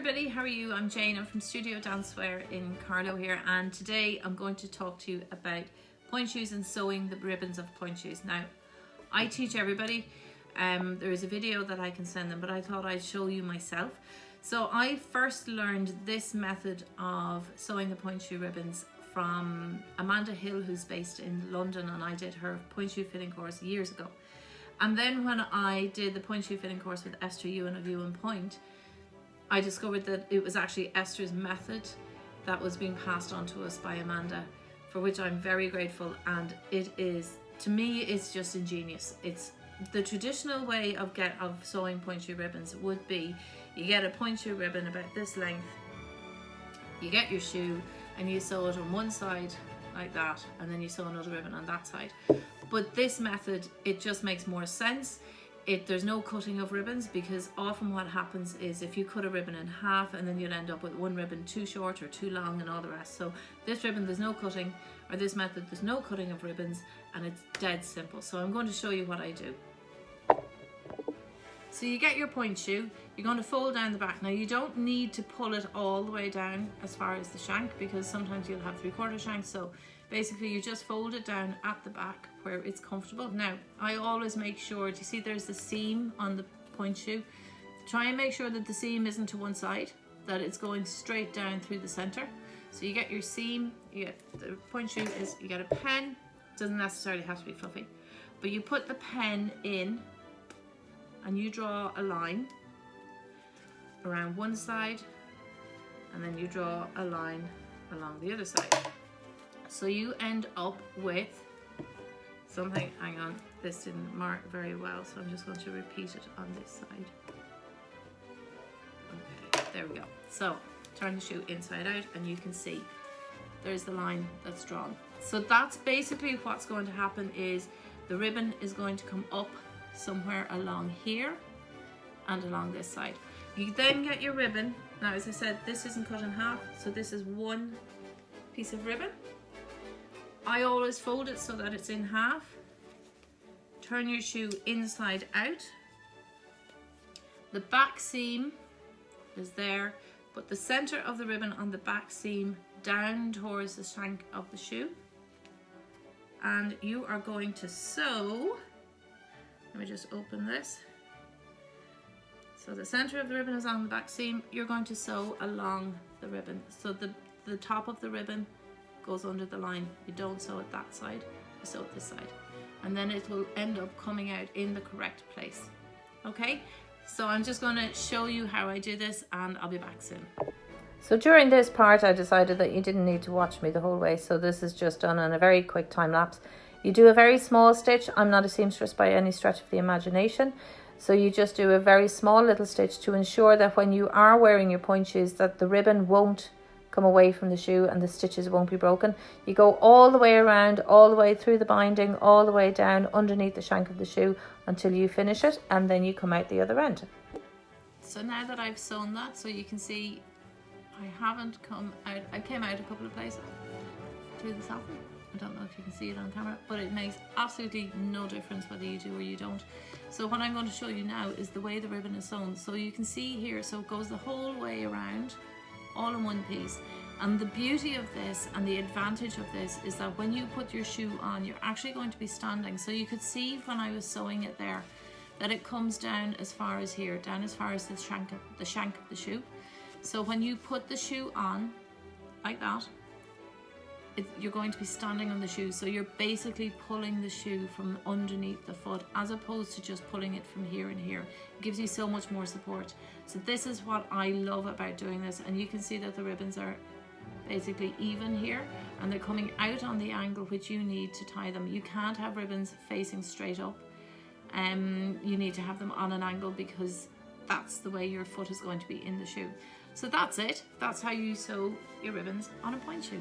everybody, how are you? I'm Jane. I'm from Studio Dancewear in Carlow here, and today I'm going to talk to you about pointe shoes and sewing the ribbons of pointe shoes. Now, I teach everybody. There is a video that I can send them, but I thought I'd show you myself. So I first learned this method of sewing the pointe shoe ribbons from Amanda Hill, who's based in London, and I did her pointe shoe fitting course years ago. And then when I did the pointe shoe fitting course with Esther Juon of Juon Pointe, I discovered that it was actually Esther's method that was being passed on to us by Amanda, for which I'm very grateful. And it is, to me, it's just ingenious. It's the traditional way of sewing pointe shoe ribbons would be, you get a pointe shoe ribbon about this length, you get your shoe and you sew it on one side like that, and then you sew another ribbon on that side. But this method, it just makes more sense. There's no cutting of ribbons, because often what happens is if you cut a ribbon in half, and then you'll end up with one ribbon too short or too long and all the rest. So this ribbon, there's no cutting, or this method, there's no cutting of ribbons, and it's dead simple. So I'm going to show you what I do. So you get your pointe shoe, you're going to fold down the back. Now you don't need to pull it all the way down as far as the shank, because sometimes you'll have 3/4 shanks. So basically you just fold it down at the back where it's comfortable. Now I always make sure, do you see there's the seam on the pointe shoe? Try and make sure that the seam isn't to one side, that it's going straight down through the center. So you get your seam, you get the pointe shoe is, you get a pen. It doesn't necessarily have to be fluffy, but you put the pen in and you draw a line around one side, and then you draw a line along the other side. So you end up with something, hang on, this didn't mark very well, so I'm just going to repeat it on this side. Okay, there we go. So turn the shoe inside out and you can see there's the line that's drawn. So that's basically what's going to happen, is the ribbon is going to come up somewhere along here and along this side. You then get your ribbon. Now, as I said, this isn't cut in half, so this is one piece of ribbon. I always fold it so that it's in half. Turn your shoe inside out. The back seam is there, but the center of the ribbon on the back seam down towards the shank of the shoe. And you are going to sew, let me just open this. So the center of the ribbon is on the back seam. You're going to sew along the ribbon. So the top of the ribbon goes under the line. You don't sew it that side, you sew it this side. And then it will end up coming out in the correct place. Okay, so I'm just going to show you how I do this, and I'll be back soon. So during this part, I decided that you didn't need to watch me the whole way. So this is just done on a very quick time lapse. You do a very small stitch. I'm not a seamstress by any stretch of the imagination. So you just do a very small little stitch to ensure that when you are wearing your pointe shoes, that the ribbon won't come away from the shoe and the stitches won't be broken. You go all the way around, all the way through the binding, all the way down underneath the shank of the shoe until you finish it, and then you come out the other end. So now that I've sewn that, so you can see I haven't come out, I came out a couple of places through the satin. I don't know if you can see it on camera, but it makes absolutely no difference whether you do or you don't. So what I'm going to show you now is the way the ribbon is sewn. So you can see here, so it goes the whole way around, all in one piece. And the beauty of this and the advantage of this is that when you put your shoe on, you're actually going to be standing. So you could see when I was sewing it there, that it comes down as far as here, down as far as the shank of the shoe. So when you put the shoe on, like that, you're going to be standing on the shoe. So you're basically pulling the shoe from underneath the foot, as opposed to just pulling it from here and here. It gives you so much more support. So this is what I love about doing this. And you can see that the ribbons are basically even here, and they're coming out on the angle which you need to tie them. You can't have ribbons facing straight up. You need to have them on an angle, because that's the way your foot is going to be in the shoe. So that's it. That's how you sew your ribbons on a pointe shoe.